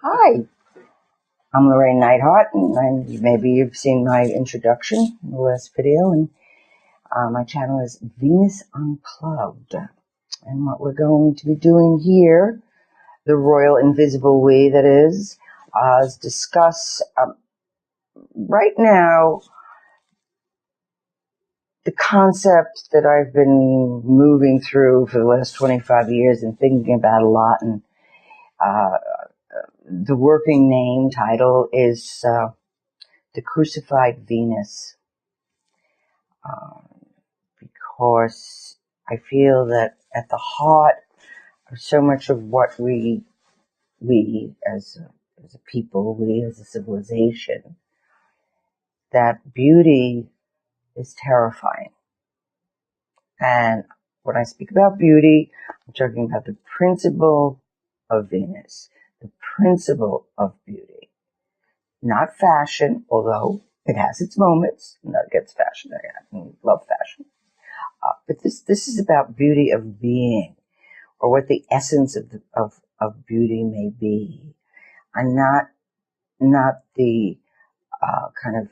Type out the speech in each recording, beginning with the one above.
Hi, I'm Llorraine Neithardt, and maybe you've seen my introduction in the last video, and my channel is Venus Unplugged. And what we're going to be doing here, the Royal Invisible We, that is discuss right now the concept that I've been moving through for the last 25 years and thinking about a lot, and the working name title is The Crucified Venus, because I feel that at the heart of so much of what we as a people, we as a civilization, that beauty is terrifying. And when I speak about beauty, I'm talking about the principle of Venus, the principle of beauty. Not fashion, although it has its moments. Not against fashion. I love fashion. But this is about beauty of being, or what the essence of beauty may be, and not the kind of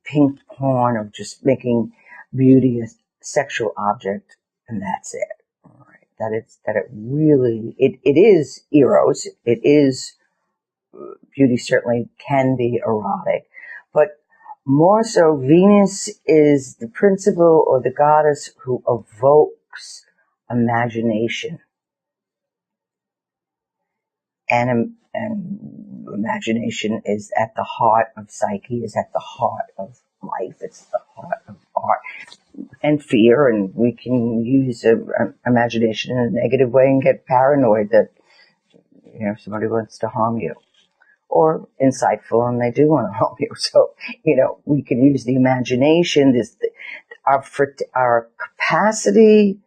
pink porn of just making beauty a sexual object and that's it. All right. That it really it is eros. It is beauty. Certainly can be erotic, but more so, Venus is the principle or the goddess who evokes imagination. And imagination is at the heart of Psyche, is at the heart of life, it's the heart of art and fear. And we can use imagination in a negative way and get paranoid that, somebody wants to harm you. Or insightful and they do want to harm you. So, we can use the imagination, our capacity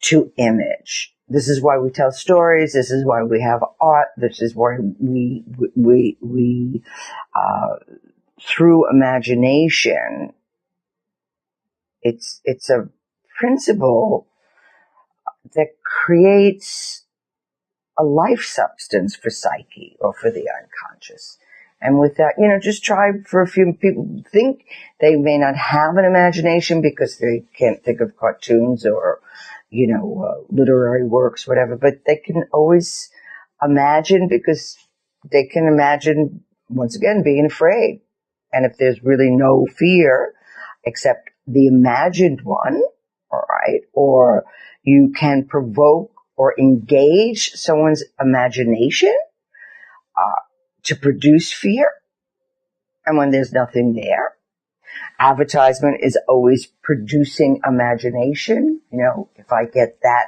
to image. This is why we tell stories. This is why we have art. This is why we through imagination, it's a principle that creates a life substance for Psyche or for the unconscious. And with that, just try for a few people think they may not have an imagination because they can't think of cartoons or, literary works, whatever, but they can always imagine because they can imagine, once again, being afraid. And if there's really no fear except the imagined one, all right, or you can provoke or engage someone's imagination to produce fear. And when there's nothing there, advertisement is always producing imagination. If I get that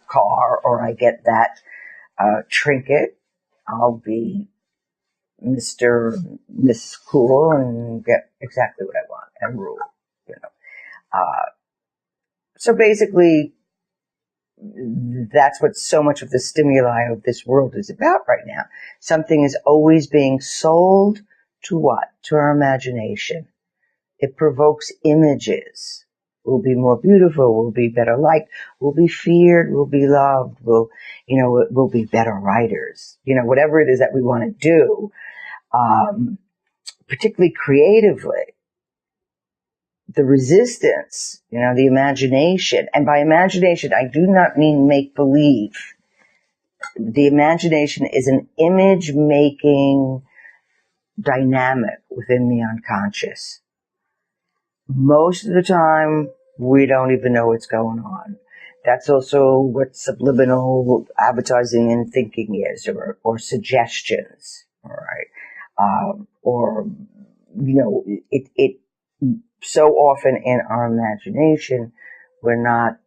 car or I get that trinket, I'll be Miss Cool and get exactly what I want and rule. So basically, that's what so much of the stimuli of this world is about right now. Something is always being sold to what? To our imagination. It provokes images. We'll be more beautiful. We'll be better liked. We'll be feared. We'll be loved. We'll be better writers. Whatever it is that we want to do, particularly creatively. The resistance, the imagination. And by imagination, I do not mean make-believe. The imagination is an image-making dynamic within the unconscious. Most of the time, we don't even know what's going on. That's also what subliminal advertising and thinking is, or suggestions, all right? It so often in our imagination, we're not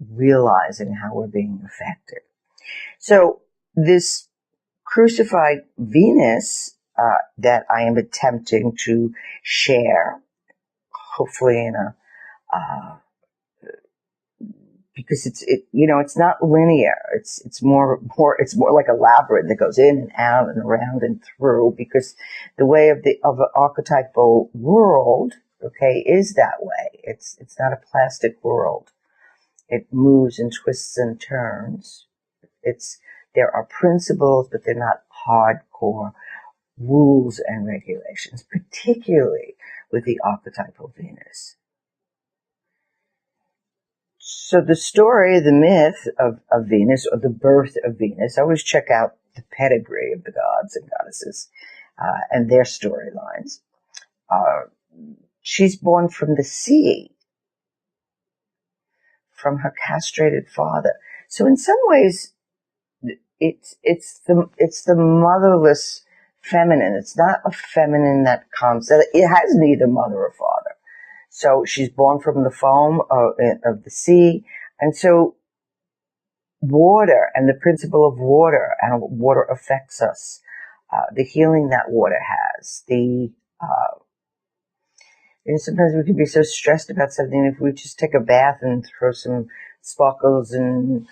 realizing how we're being affected. So this crucified Venus that I am attempting to share, hopefully in because it's not linear. It's more like a labyrinth that goes in and out and around and through, because the way of an archetypal world, okay, is that way. It's not a plastic world. It moves and twists and turns. It's There are principles, but they're not hardcore rules and regulations, particularly with the archetypal Venus. So the story, the myth of Venus, or the birth of Venus, I always check out the pedigree of the gods and goddesses and their storylines. She's born from the sea, from her castrated father. So in some ways, it's the motherless feminine. It's not a feminine that comes. It has neither mother or father. So she's born from the foam of the sea, and so water and the principle of water and water affects us. The healing that water has. Sometimes we can be so stressed about something. If we just take a bath and throw some sparkles and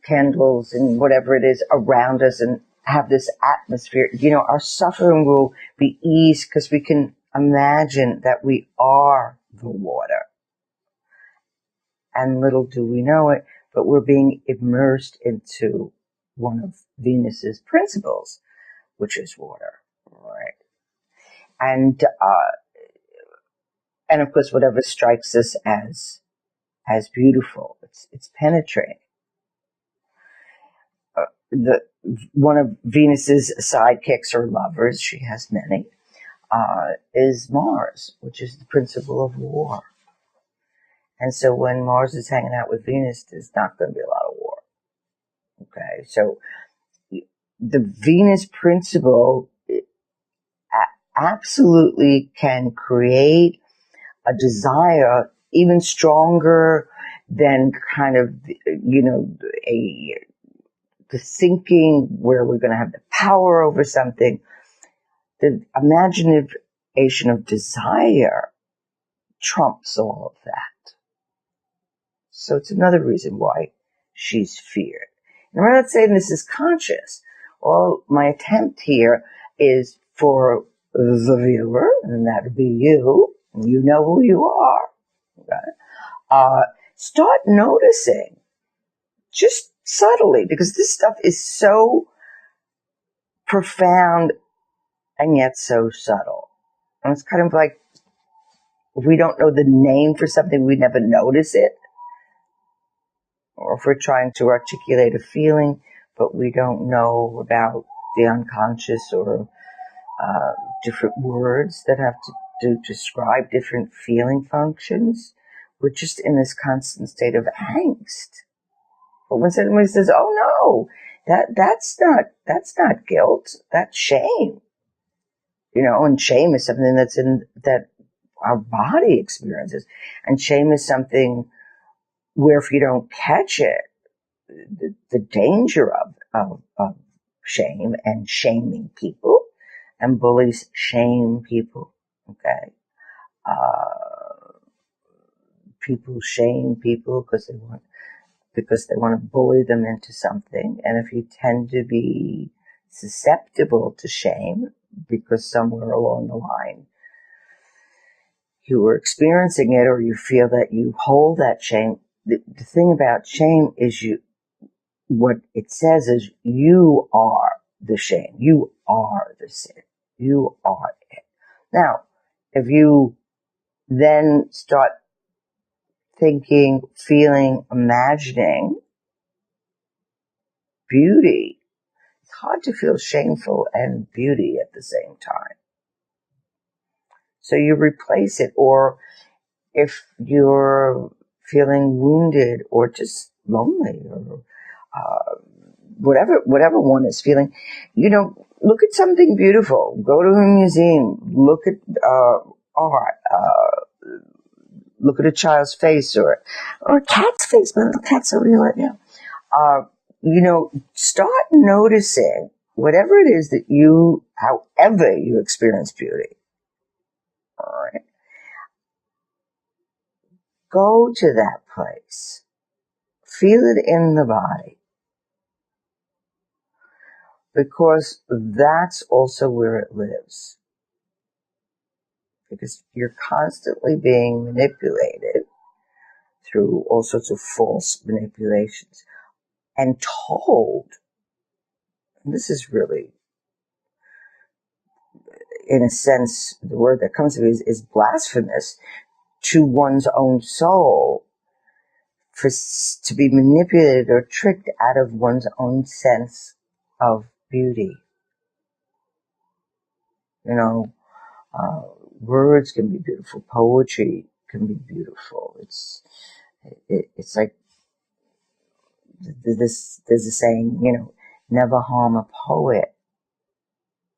candles and whatever it is around us and have this atmosphere, our suffering will be eased because we can imagine that we are the water. And little do we know it, but we're being immersed into one of Venus's principles, which is water, right? And of course, whatever strikes us as beautiful, it's penetrating. One of Venus's sidekicks or lovers, she has many, is Mars, which is the principle of war. And so when Mars is hanging out with Venus, there's not going to be a lot of war. Okay, so the Venus principle absolutely can create a desire even stronger than kind of, the thinking where we're going to have the power over something. The imagination of desire trumps all of that. So it's another reason why she's feared. And I'm not saying this is conscious. All my attempt here is for the viewer, and that would be you, and you know who you are. Okay? Start noticing, just subtly, because this stuff is so profound and yet so subtle. And it's kind of like, if we don't know the name for something, we never notice it. Or if we're trying to articulate a feeling, but we don't know about the unconscious or different words that have to describe different feeling functions, we're just in this constant state of angst. But when somebody says, "Oh no, that's not guilt, that's shame," and shame is something that our body experiences, and shame is something where if you don't catch it, the danger of shame and shaming people, and bullies shame people, okay? People shame people because they want to bully them into something. And if you tend to be susceptible to shame because somewhere along the line you were experiencing it, or you feel that you hold that shame, the thing about shame is what it says is you are the shame. You are the sin. You are it. Now, if you then start thinking, feeling, imagining beauty, it's hard to feel shameful and beauty at the same time. So you replace it, or if you're feeling wounded or just lonely or whatever one is feeling, look at something beautiful. Go to a museum. Look at art. Look at a child's face or a cat's face. But the cats are real right now. Start noticing whatever it is that however you experience beauty. All right. Go to that place. Feel it in the body. Because that's also where it lives. Because you're constantly being manipulated through all sorts of false manipulations and told this is really, in a sense, the word that comes to me is blasphemous to one's own soul, to be manipulated or tricked out of one's own sense of beauty. Words can be beautiful. Poetry can be beautiful. It's like there's a saying, never harm a poet.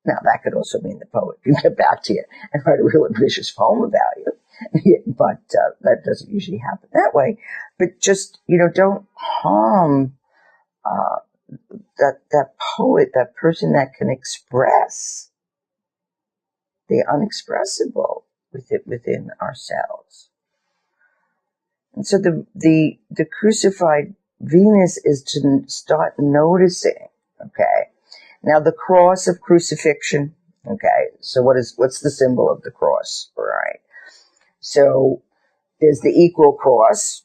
Now, that could also mean the poet can get back to you and write a real ambitious poem about you. But that doesn't usually happen that way. But just, don't harm that poet, that person that can express the unexpressible within ourselves. And so the crucified Venus is to start noticing, okay? Now, the cross of crucifixion, okay, so what's the symbol of the cross, all right? So there's the equal cross,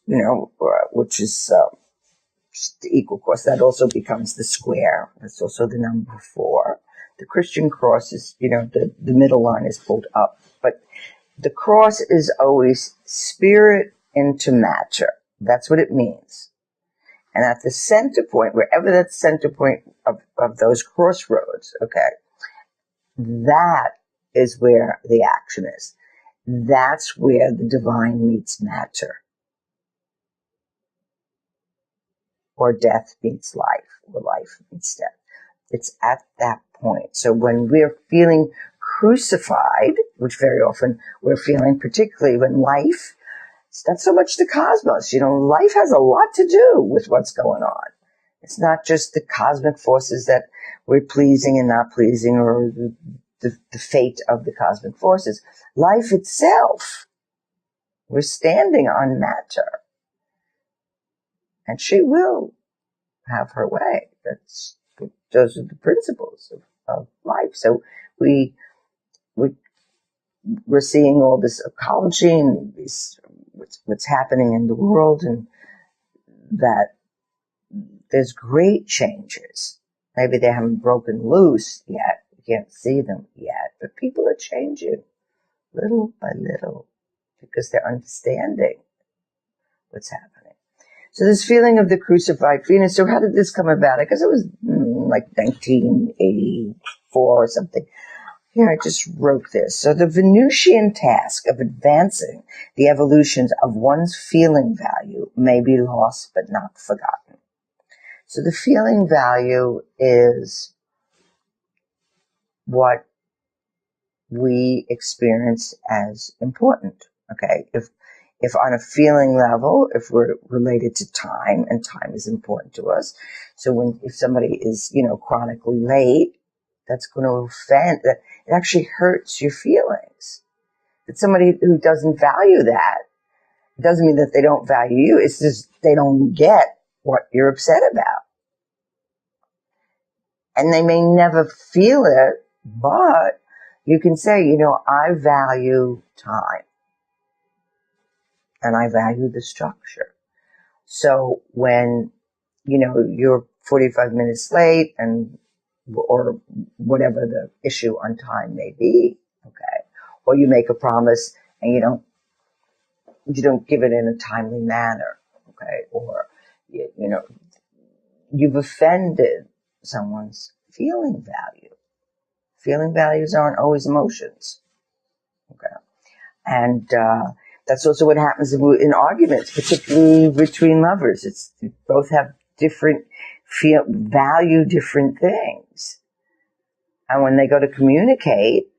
which is the equal cross. That also becomes the square. That's also the number 4. The Christian cross is, the middle line is pulled up. But the cross is always spirit into matter. That's what it means. And at the center point, wherever that center point of those crossroads, okay, that is where the action is. That's where the divine meets matter. Or death meets life, or life meets death. It's at that point. So when we're feeling crucified, which very often we're feeling, particularly when life, it's not so much the cosmos. Life has a lot to do with what's going on. It's not just the cosmic forces that we're pleasing and not pleasing, or the fate of the cosmic forces. Life itself, we're standing on matter. And she will have her way. Those are the principles of life. So we're seeing all this ecology and what's happening in the world, and that there's great changes. Maybe they haven't broken loose yet. You can't see them yet. But people are changing little by little because they're understanding what's happening. So this feeling of the crucified Venus, so how did this come about? I guess it was like 1984 or something. Here, I just wrote this. So the Venusian task of advancing the evolutions of one's feeling value may be lost but not forgotten. So the feeling value is what we experience as important, okay? If on a feeling level, if we're related to time, and time is important to us. So if somebody is, chronically late, that's going to offend, that it actually hurts your feelings. But somebody who doesn't value that, it doesn't mean that they don't value you. It's just they don't get what you're upset about. And they may never feel it, but you can say, I value time. And I value the structure. So when, you're 45 minutes late or whatever the issue on time may be, okay, or you make a promise and you don't give it in a timely manner, okay, or, you've offended someone's feeling value. Feeling values aren't always emotions, okay, and, that's also what happens in arguments, particularly between lovers. You both have different value different things. And when they go to communicate,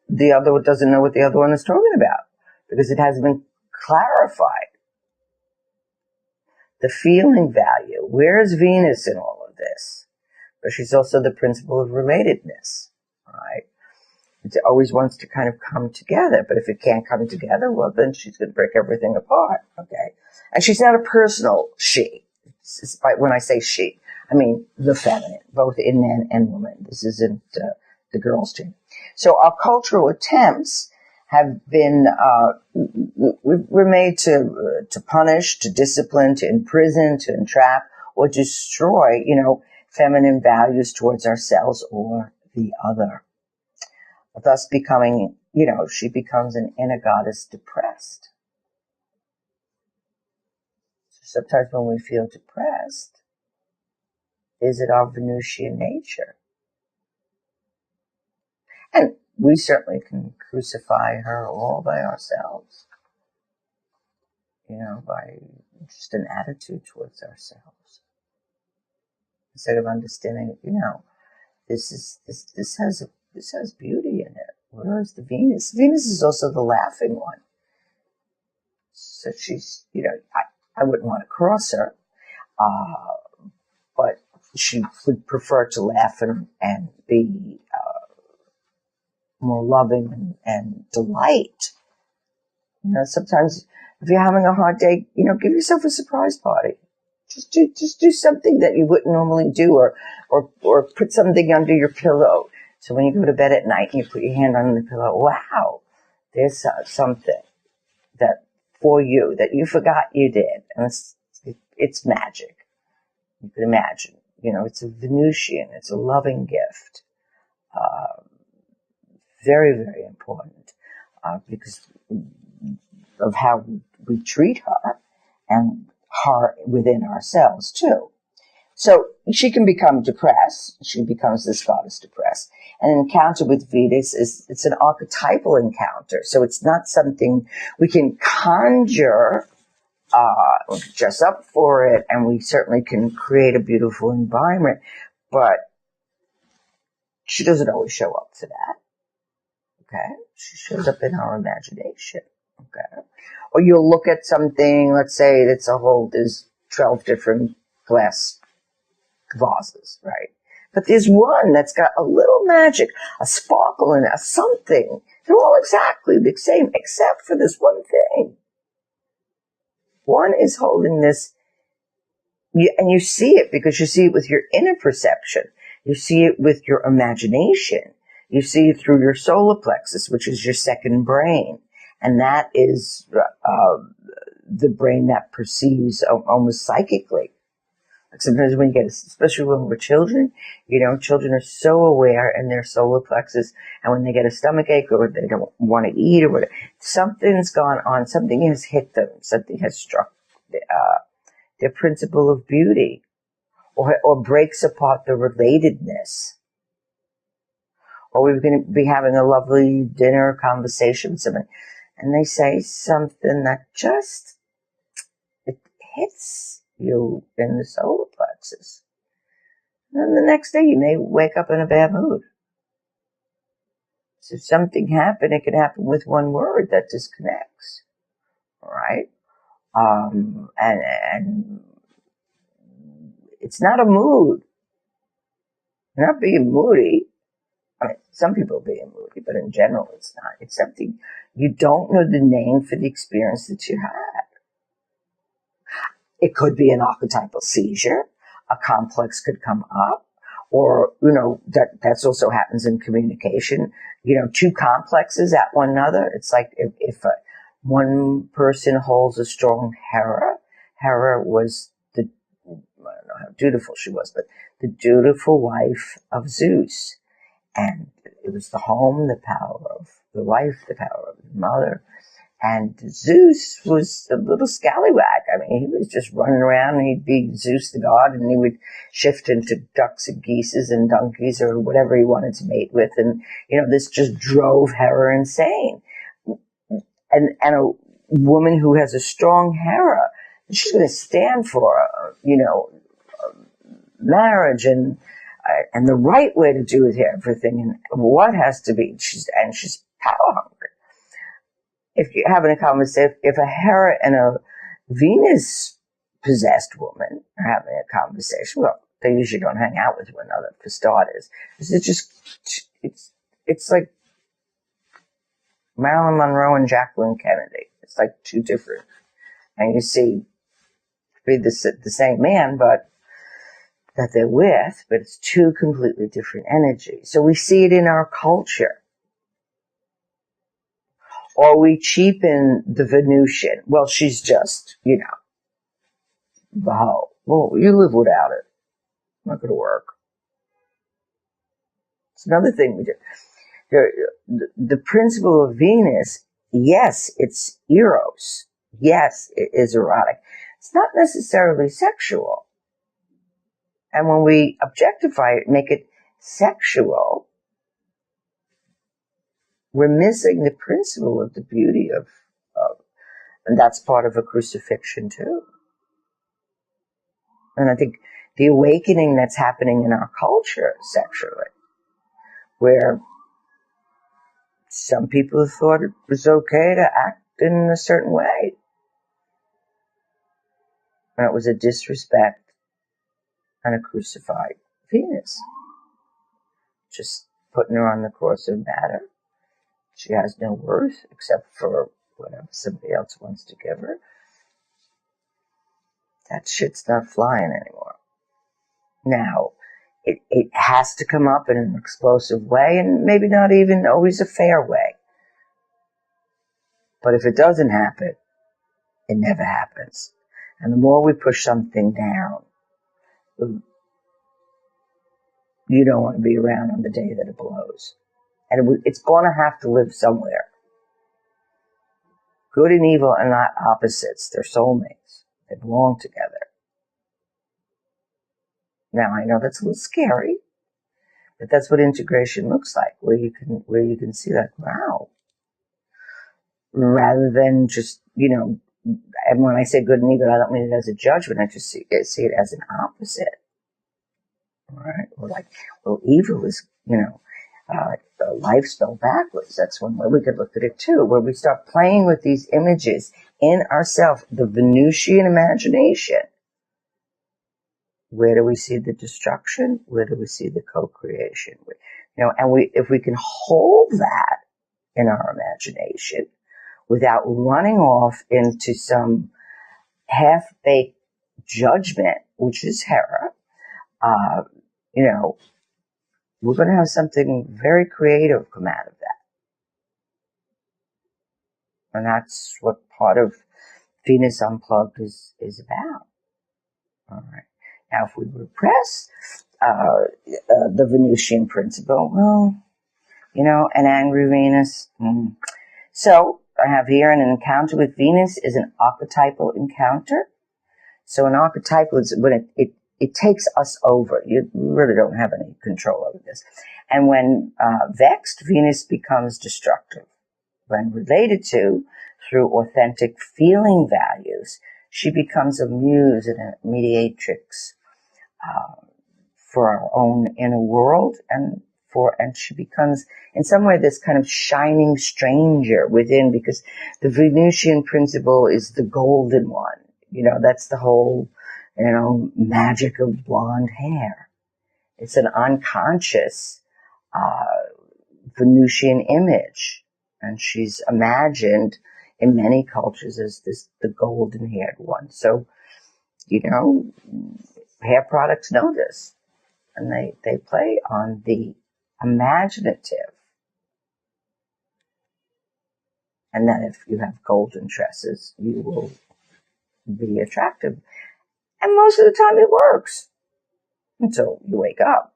the other one doesn't know what the other one is talking about because it hasn't been clarified. The feeling value. Where is Venus in all of this? But she's also the principle of relatedness, right? It always wants to kind of come together, but if it can't come together, well, then she's going to break everything apart, okay? And she's not a personal she. When I say she, I mean the feminine, both in men and women. This isn't the girls' team. So our cultural attempts have been, we're made to punish, to discipline, to imprison, to entrap, or destroy, feminine values towards ourselves or the other. Thus becoming, she becomes an inner goddess depressed. So sometimes when we feel depressed, is it our Venusian nature? And we certainly can crucify her all by ourselves, by just an attitude towards ourselves. Instead of understanding, this has beauty in it. Where is the Venus? Venus is also the laughing one. So she's, I wouldn't want to cross her, but she would prefer to laugh and be more loving and delight. Sometimes if you're having a hard day, give yourself a surprise party. Just do something that you wouldn't normally do, or put something under your pillow. So when you go to bed at night and you put your hand on the pillow, wow, there's something that for you that you forgot you did, and it's magic. You can imagine, it's a Venusian, it's a loving gift. Very, very important because of how we treat her and her within ourselves too. So she can become depressed. She becomes this goddess depressed. And an encounter with Venus it's an archetypal encounter. So it's not something we can conjure, dress up for it, and we certainly can create a beautiful environment, but she doesn't always show up for that. Okay? She shows up in our imagination. Okay? Or you'll look at something, let's say there's 12 different glass vases, right? But there's one that's got a little magic, a sparkle in it, something. They're all exactly the same, except for this one thing. One is holding this, and you see it because you see it with your inner perception. You see it with your imagination. You see it through your solar plexus, which is your second brain. And that is the brain that perceives almost psychically. Like sometimes when you get, especially when we're children, children are so aware in their solar plexus. And when they get a stomach ache or they don't want to eat or whatever, something's gone on, something has hit them, something has struck their principle of beauty or breaks apart the relatedness. Or we're going to be having a lovely dinner conversation with someone, and they say something that just, it hits you in the solar plexus. And then the next day you may wake up in a bad mood. So if something happened, it can happen with one word that disconnects. All right? And it's not a mood. You're not being moody. I mean, some people are being moody, but in general, it's not. It's something you don't know the name for the experience that you had. It could be an archetypal seizure. A complex could come up, or that's also happens in communication. Two complexes at one another. It's like if one person holds a strong Hera. Hera was I don't know how dutiful she was, but the dutiful wife of Zeus. And it was the home, the power of the wife, the power of the mother. And Zeus was a little scallywag. I mean, he was just running around and he'd be Zeus the god and he would shift into ducks and geeses and donkeys or whatever he wanted to mate with. And, this just drove Hera insane. And a woman who has a strong Hera, she's going to stand for, marriage and the right way to do it, everything, and what has to be. She's power hungry. If you're having a conversation, if a Hera and a Venus possessed woman are having a conversation, well, they usually don't hang out with one another for starters. It's like Marilyn Monroe and Jacqueline Kennedy. It's like two different, and you see, be the same man, but that they're with, but it's two completely different energies. So we see it in our culture. Or we cheapen the Venusian. Well, she's just, the hoe. Well, you live without it. Not going to work. It's another thing we do. The principle of Venus, yes, it's eros. Yes, it is erotic. It's not necessarily sexual. And when we objectify it, make it sexual, we're missing the principle of the beauty of and that's part of a crucifixion too. And I think the awakening that's happening in our culture sexually, where some people thought it was okay to act in a certain way. And it was a disrespect and a crucified Venus. Just putting her on the cross of matter. She has no worth except for whatever somebody else wants to give her. That shit's not flying anymore. Now, it has to come up in an explosive way, and maybe not even always a fair way. But if it doesn't happen, it never happens. And the more we push something down, you don't want to be around on the day that it blows. And it's going to have to live somewhere. Good and evil are not opposites. They're soulmates. They belong together. Now, I know that's a little scary, but that's what integration looks like, where you can see like, wow. Rather than just, and when I say good and evil, I don't mean it as a judgment. I just see it as an opposite. All right? Or like, well, evil is, life spelled backwards. That's one way we could look at it too, where we start playing with these images in ourselves, the Venusian imagination. Where do we see the destruction? Where do we see the co-creation? And if we can hold that in our imagination without running off into some half-baked judgment, which is Hera, we're going to have something very creative come out of that. And that's what part of Venus Unplugged is about. All right. Now, if we repress the Venusian principle, well, an angry Venus. So I have here an encounter with Venus is an archetypal encounter. So an archetypal is when it takes us over. You really don't have any control over this. And when vexed, Venus becomes destructive. When related to, through authentic feeling values, she becomes a muse and a mediatrix for our own inner world, and she becomes in some way this kind of shining stranger within, because the Venusian principle is the golden one. That's the whole, magic of blonde hair. It's an unconscious Venusian image, and she's imagined in many cultures as the golden haired one. So, hair products know this, and they play on the imaginative. And then if you have golden tresses, you will be attractive. And most of the time it works until you wake up.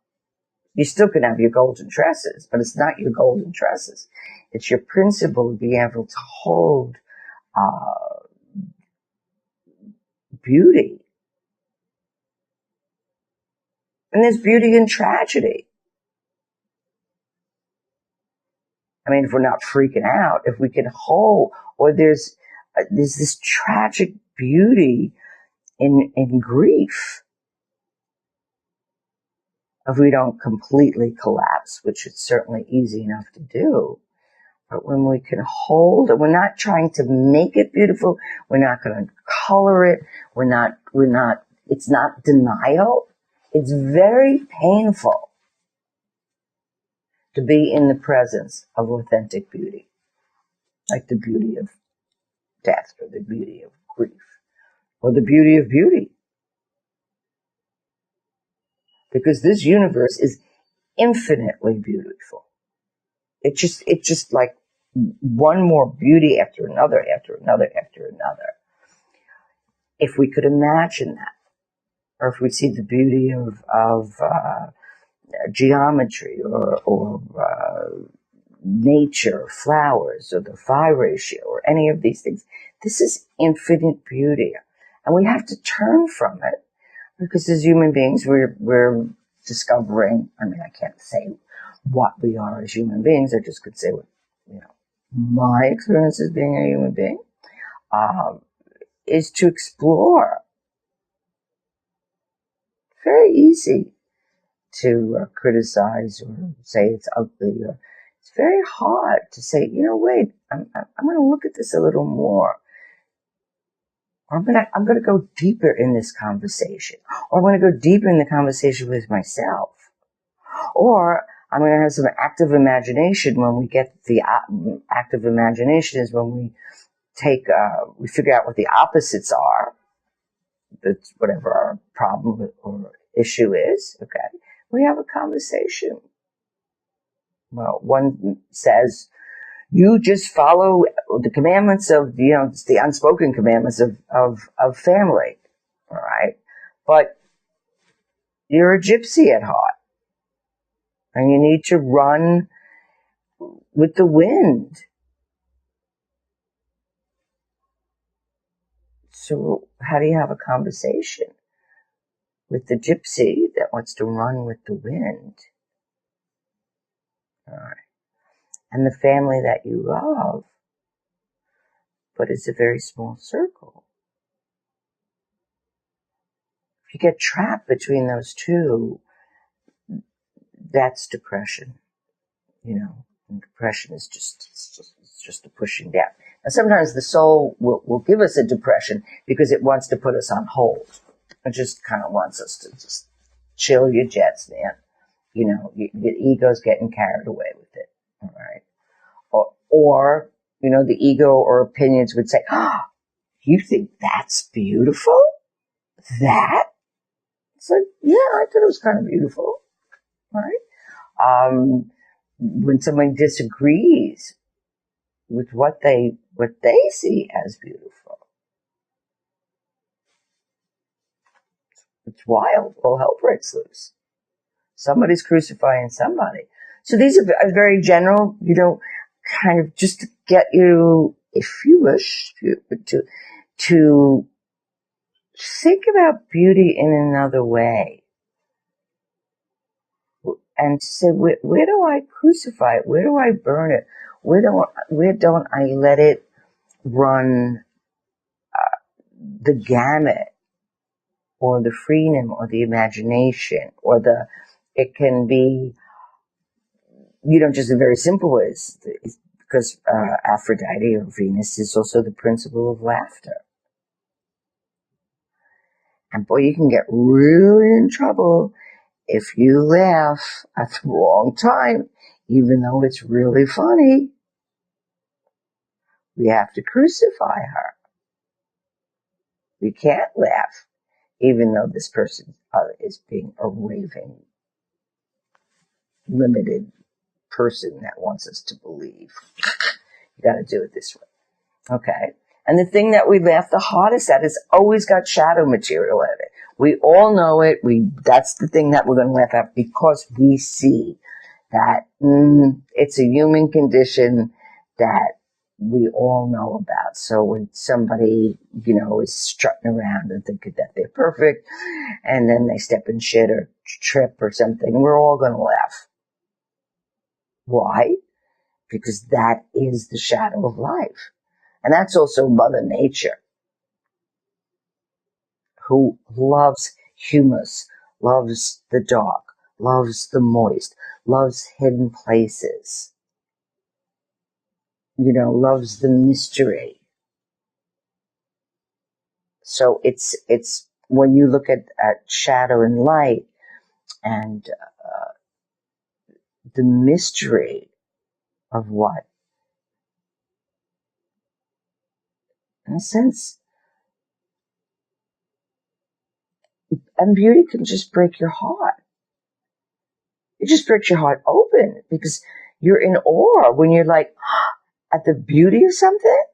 You still can have your golden tresses, but it's not your golden tresses. It's your principle of being able to hold beauty. And there's beauty in tragedy. I mean, if we're not freaking out, if we can hold, or there's this tragic beauty in grief, if we don't completely collapse, which is certainly easy enough to do. But when we can hold it, we're not trying to make it beautiful. We're not going to color it. It's not denial. It's very painful to be in the presence of authentic beauty, like the beauty of death, or the beauty of grief, or the beauty of beauty. Because this universe is infinitely beautiful. It's just like one more beauty after another, after another, after another. If we could imagine that. or if we see the beauty of geometry or nature, flowers, or the phi ratio, or any of these things. This is infinite beauty. And we have to turn from it because as human beings, we're discovering, I mean, I can't say what we are as human beings. I just could say what, my experience as being a human being is to explore. Very easy to criticize or say it's ugly. Or it's very hard to say, wait, I'm going to look at this a little more. Or I'm going to go deeper in this conversation. Or I'm going to go deeper in the conversation with myself. Or I'm going to have some active imagination. When we get the active imagination is when we we figure out what the opposites are. That's whatever our problem or issue is. Okay. We have a conversation. Well, one says, you just follow the commandments of, the unspoken commandments of family. All right. But you're a gypsy at heart. And you need to run with the wind. So how do you have a conversation with the gypsy that wants to run with the wind? All right. And the family that you love, but it's a very small circle. If you get trapped between those two, that's depression. And depression is just a pushing down. And sometimes the soul will give us a depression because it wants to put us on hold. It just kind of wants us to just chill your jets, man. Your ego's getting carried away with it. All right. Or the ego or opinions would say, you think that's beautiful? That? It's like, yeah, I thought it was kind of beautiful. All right. When someone disagrees with what they see as beautiful, it's wild. All hell breaks loose. Somebody's crucifying somebody. So these are very general, kind of just to get you, if you wish, to think about beauty in another way. And to say, where do I crucify it? Where do I burn it? Where don't I let it run the gamut, or the freedom, or the imagination, or it can be, just in very simple ways, because Aphrodite or Venus is also the principle of laughter. And boy, you can get really in trouble if you laugh at the wrong time, even though it's really funny. We have to crucify her. We can't laugh, even though this person is being a raving, limited person that wants us to believe. You got to do it this way. Okay. And the thing that we laugh the hardest at has always got shadow material in it. We all know it. That's the thing that we're going to laugh at because we see that it's a human condition that we all know about. So when somebody, is strutting around and thinking that they're perfect, and then they step in shit or trip or something, we're all going to laugh. Why? Because that is the shadow of life. And that's also Mother Nature, who loves humus, loves the dark, loves the moist, loves hidden places, loves the mystery. So it's when you look at shadow and light and the mystery of what, in a sense, and beauty can just break your heart. It just breaks your heart open because you're in awe when you're like at the beauty of something.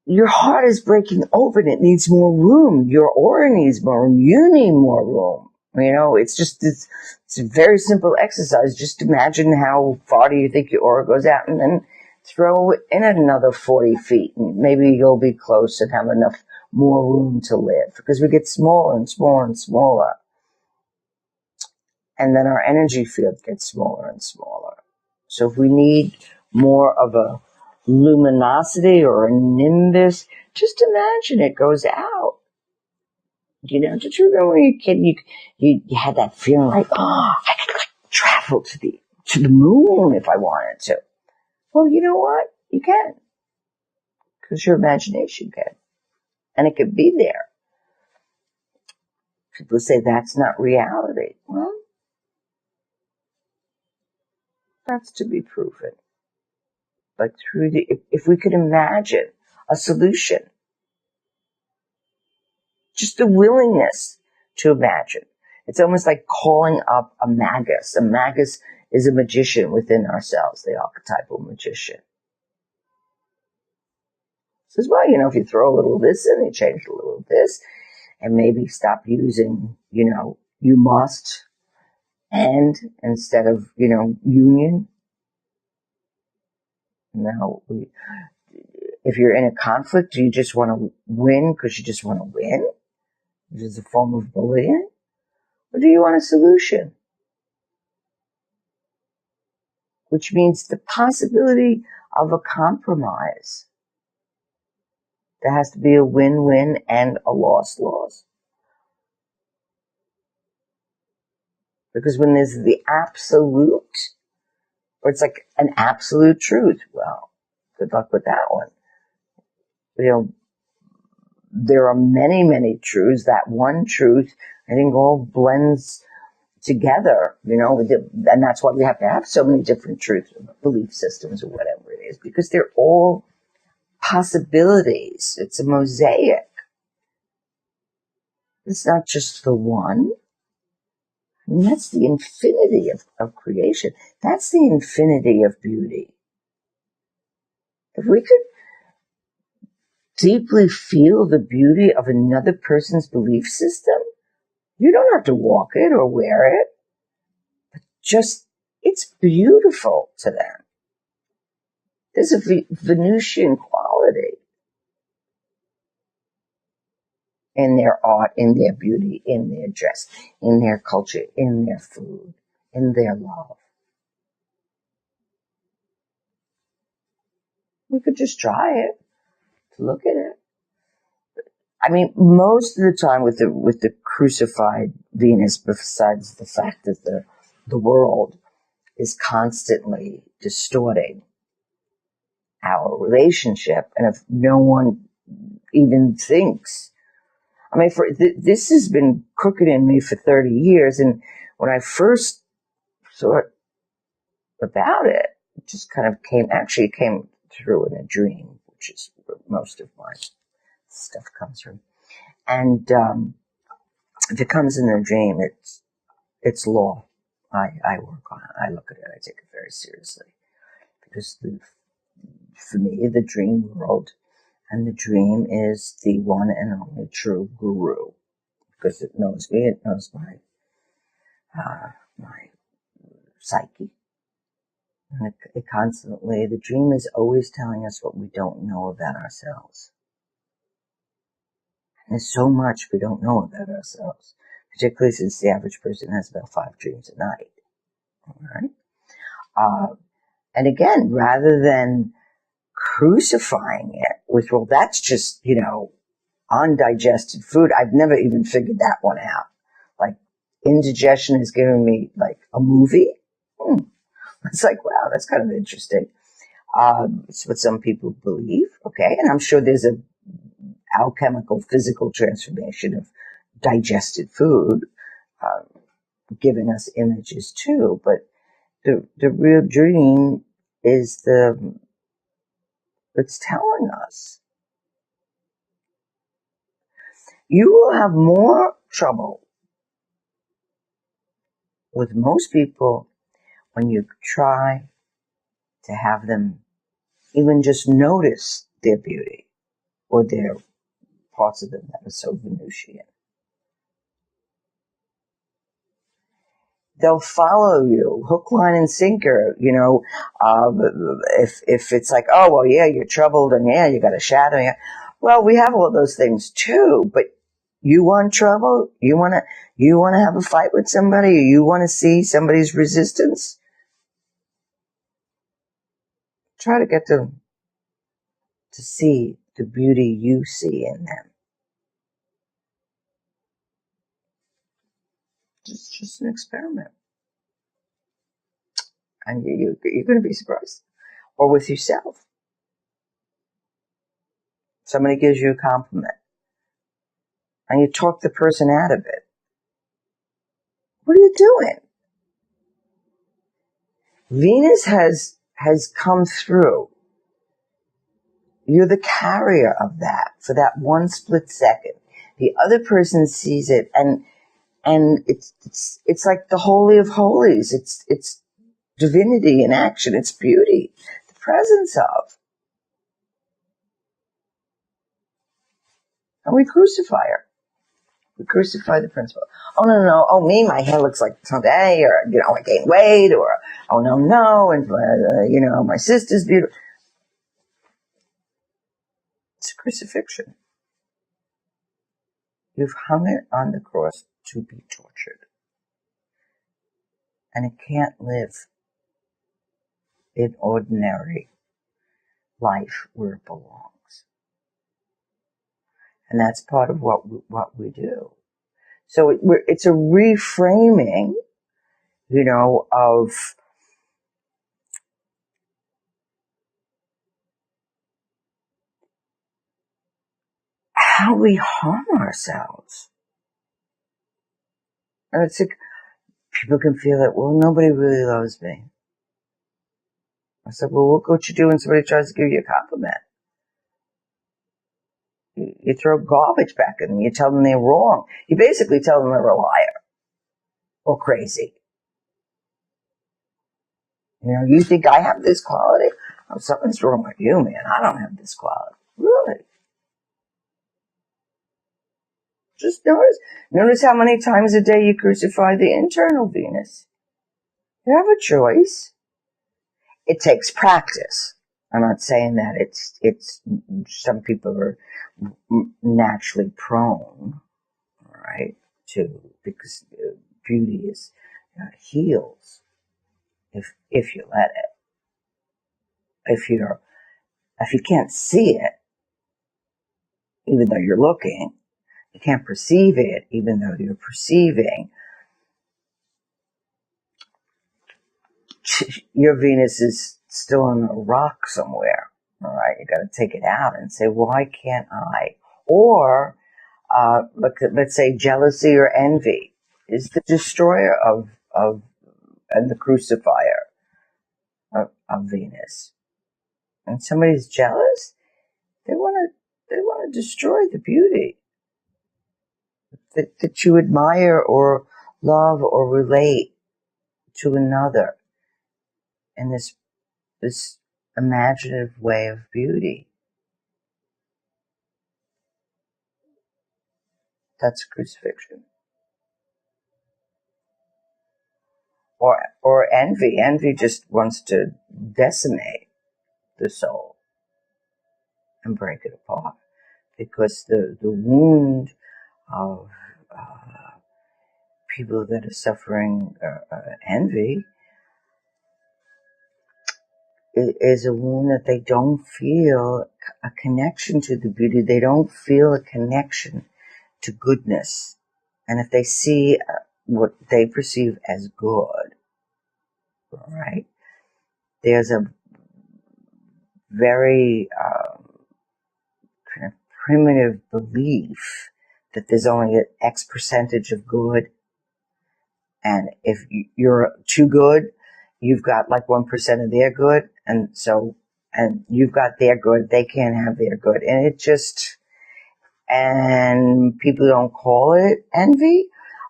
your heart is breaking open. It needs more room. Your aura needs more room. You need more room. It's just it's a very simple exercise. Just imagine how far do you think your aura goes out, and then throw in another 40 feet, and maybe you'll be close and have enough more room to live, because we get smaller and smaller and smaller, and then our energy field gets smaller and smaller. So if we need more of a luminosity or a nimbus, just imagine it goes out. Don't you remember when you were a kid, you had that feeling like, I could travel to the moon if I wanted to. Well, you know what? You can. Because your imagination can. And it could be there. People say that's not reality. Well, that's to be proven. But if we could imagine a solution, just the willingness to imagine. It's almost like calling up a magus. A magus is a magician within ourselves, the archetypal magician. Says, well, if you throw a little of this in, you change a little of this, and maybe stop using, you must, and instead of, union. Now, if you're in a conflict, do you just want to win because you just want to win? Which is a form of bullying? Or do you want a solution? Which means the possibility of a compromise. There has to be a win-win and a loss-loss. Because when there's the absolute, or it's like an absolute truth, well, good luck with that one. There are many, many truths. That one truth, I think, all blends together, and that's why we have to have so many different truths, belief systems, or whatever it is, because they're all possibilities. It's a mosaic. It's not just the one. And that's the infinity of creation. That's the infinity of beauty. If we could deeply feel the beauty of another person's belief system, you don't have to walk it or wear it. But just, it's beautiful to them. There's a Venusian quality in their art, in their beauty, in their dress, in their culture, in their food, in their love. We could just try it, to look at it. I mean, most of the time with the crucified Venus, besides the fact that the world is constantly distorting our relationship, and if no one even thinks, I mean, this has been cooking in me for 30 years, and when I first thought about it, it just kind of came through in a dream, which is where most of my stuff comes from. And if it comes in a dream, it's law. I work on it. I look at it. I take it very seriously, because for me, the dream world and the dream is the one and only true guru, because it knows me. It knows my psyche. And it constantly, the dream is always telling us what we don't know about ourselves. And there's so much we don't know about ourselves, particularly since the average person has about 5 dreams a night. All right? And again, rather than crucifying it with, well, that's just, undigested food. I've never even figured that one out. Like, indigestion is giving me, like, a movie. It's like, wow, that's kind of interesting. It's what some people believe, okay? And I'm sure there's a alchemical physical transformation of digested food, giving us images too. But the real dream is it's telling us. You will have more trouble with most people when you try to have them even just notice their beauty. or there are parts of them that are so Venusian. They'll follow you, hook, line, and sinker. If it's like, oh, well, yeah, you're troubled, and yeah, you got a shadow. Yeah. Well, we have all those things too, but you want trouble? You want to have a fight with somebody, or you want to see somebody's resistance? Try to get them to see the beauty you see in them. Just an experiment. And you're going to be surprised. Or with yourself. Somebody gives you a compliment. And you talk the person out of it. What are you doing? Venus has come through. You're the carrier of that for that one split second. The other person sees it, and it's like the holy of holies. It's divinity in action. It's beauty, the presence of. And we crucify her. We crucify the principle. Oh, no. Oh, me, my hair looks like today, or, I gained weight, or, oh, no, and, my sister's beautiful. It's a crucifixion. You've hung it on the cross to be tortured. And it can't live in ordinary life where it belongs. And that's part of what we do. So it's a reframing, of how we harm ourselves. And it's like, people can feel that, well, nobody really loves me. I said, well, look what you do when somebody tries to give you a compliment. You throw garbage back at them. You tell them they're wrong. You basically tell them they're a liar or crazy. You think I have this quality? Oh, something's wrong with you, man. I don't have this quality. Really? Just notice how many times a day you crucify the internal Venus. You have a choice. It takes practice. I'm not saying that it's some people are naturally prone, right, because beauty is heals if you let it. If you can't see it, even though you're looking, you can't perceive it, even though you're perceiving. Your Venus is still on a rock somewhere. All right, you got to take it out and say, why can't I? Or let's say jealousy or envy is the destroyer of and the crucifier of Venus. And somebody's jealous, they want to destroy the beauty that you admire or love or relate to another in this imaginative way of beauty. That's crucifixion. Or envy. Envy just wants to decimate the soul and break it apart. Because the wound of people that are suffering envy is a wound that they don't feel a connection to the beauty. They don't feel a connection to goodness. And if they see what they perceive as good, right, there's a very kind of primitive belief that there's only an X percentage of good. And if you're too good, you've got like 1% of their good. And you've got their good, they can't have their good. And people don't call it envy,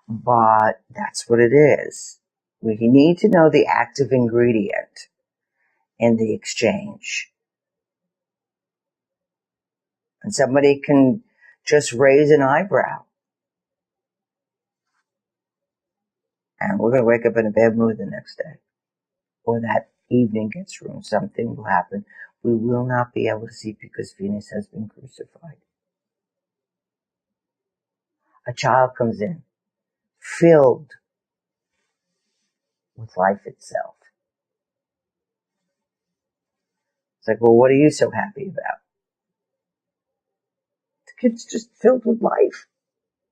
but that's what it is. We need to know the active ingredient in the exchange. And somebody can just raise an eyebrow, and we're going to wake up in a bad mood the next day. Or that evening gets ruined. Something will happen. We will not be able to see because Venus has been crucified. A child comes in, filled with life itself. It's like, well, what are you so happy about? The kid's just filled with life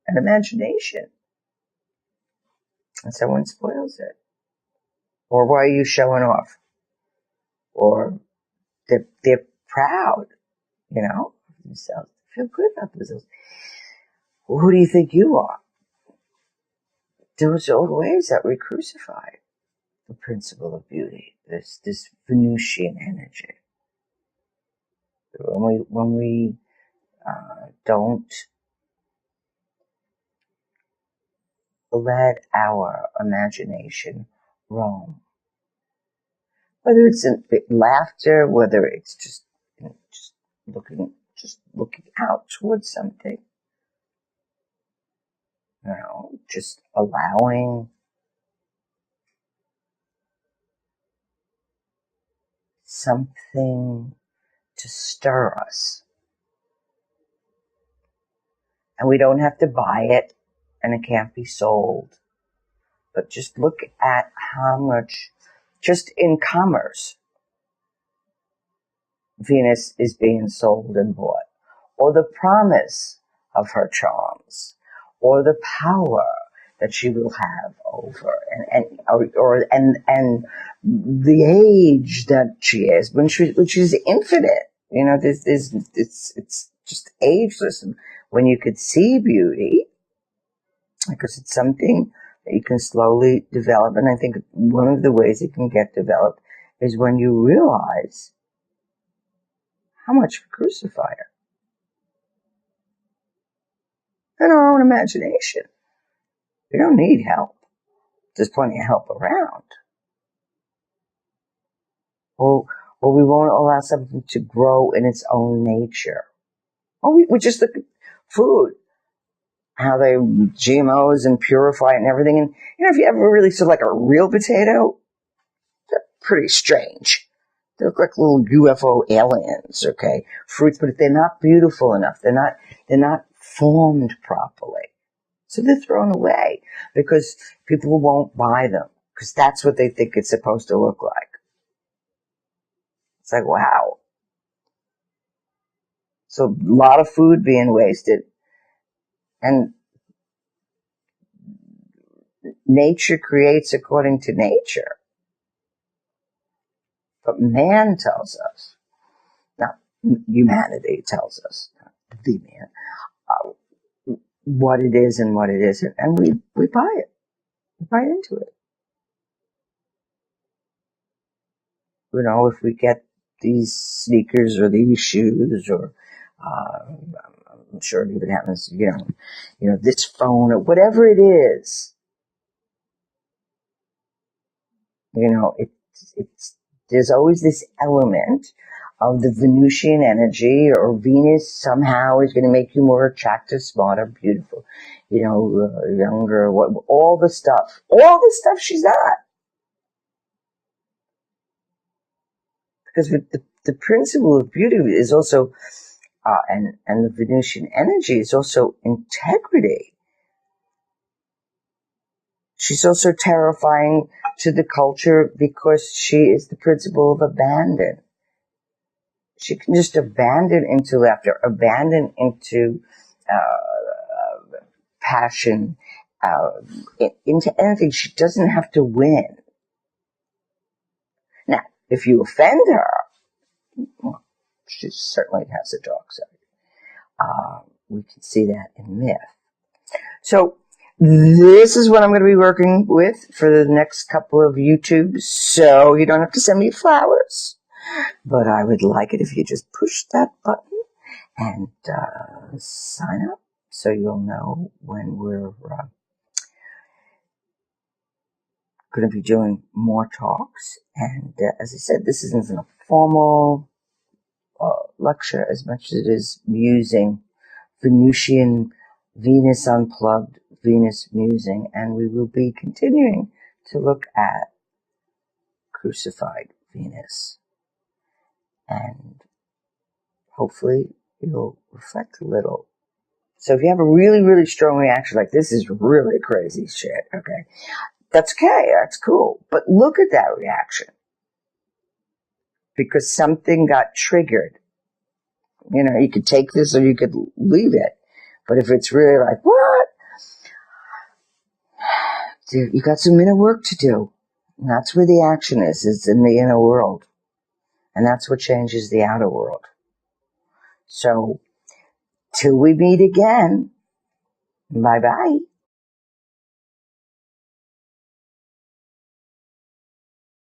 and imagination. And someone spoils it. Or why are you showing off? Or they're proud, of themselves. They feel good about themselves. Well, who do you think you are? Those old ways that we crucify the principle of beauty, this Venusian energy. When we don't let our imagination roam, whether it's in laughter, whether it's just looking out towards something, just allowing something to stir us. And we don't have to buy it, and it can't be sold. But just look at how much, just in commerce, Venus is being sold and bought. Or the promise of her charms. Or the power that she will have over, and the age that she is, which is infinite. It's just ageless. And when you could see beauty, because it's something that you can slowly develop, and I think one of the ways it can get developed is when you realize how much we crucify her in our own imagination. We don't need help. There's plenty of help around. Or we won't allow something to grow in its own nature. Or we just look at food, how they GMOs and purify it and everything. And, if you ever really saw like a real potato, they're pretty strange. They look like little UFO aliens, okay? Fruits, but they're not beautiful enough. They're not formed properly. So they're thrown away because people won't buy them because that's what they think it's supposed to look like. It's like, wow. So a lot of food being wasted. And nature creates according to nature. But man tells us, now humanity tells us, the man, what it is and what it isn't. And we buy it. We buy into it. If we get these sneakers or these shoes or, I'm sure it even happens, this phone or whatever it is, it's there's always this element of the Venusian energy, or Venus somehow is going to make you more attractive, smarter, beautiful, younger, all the stuff she's not. Because with the principle of beauty is also, and the Venusian energy is also integrity. She's also terrifying to the culture because she is the principle of abandon. She can just abandon into laughter, abandon into passion, into anything. She doesn't have to win. Now, if you offend her, well, she certainly has a dark side. We can see that in myth. So this is what I'm going to be working with for the next couple of YouTubes. So you don't have to send me flowers, but I would like it if you just push that button and sign up so you'll know when we're going to be doing more talks. And as I said, this isn't a formal lecture as much as it is musing. Venusian, Venus Unplugged, Venus musing, and we will be continuing to look at crucified Venus. And hopefully you'll reflect a little. So if you have a really, really strong reaction, like this is really crazy shit, okay, that's okay, that's cool. But look at that reaction. Because something got triggered. You know, you could take this or you could leave it. But if it's really like, what? Dude, you got some inner work to do. And that's where the action is. It's in the inner world. And that's what changes the outer world. So, till we meet again, bye-bye.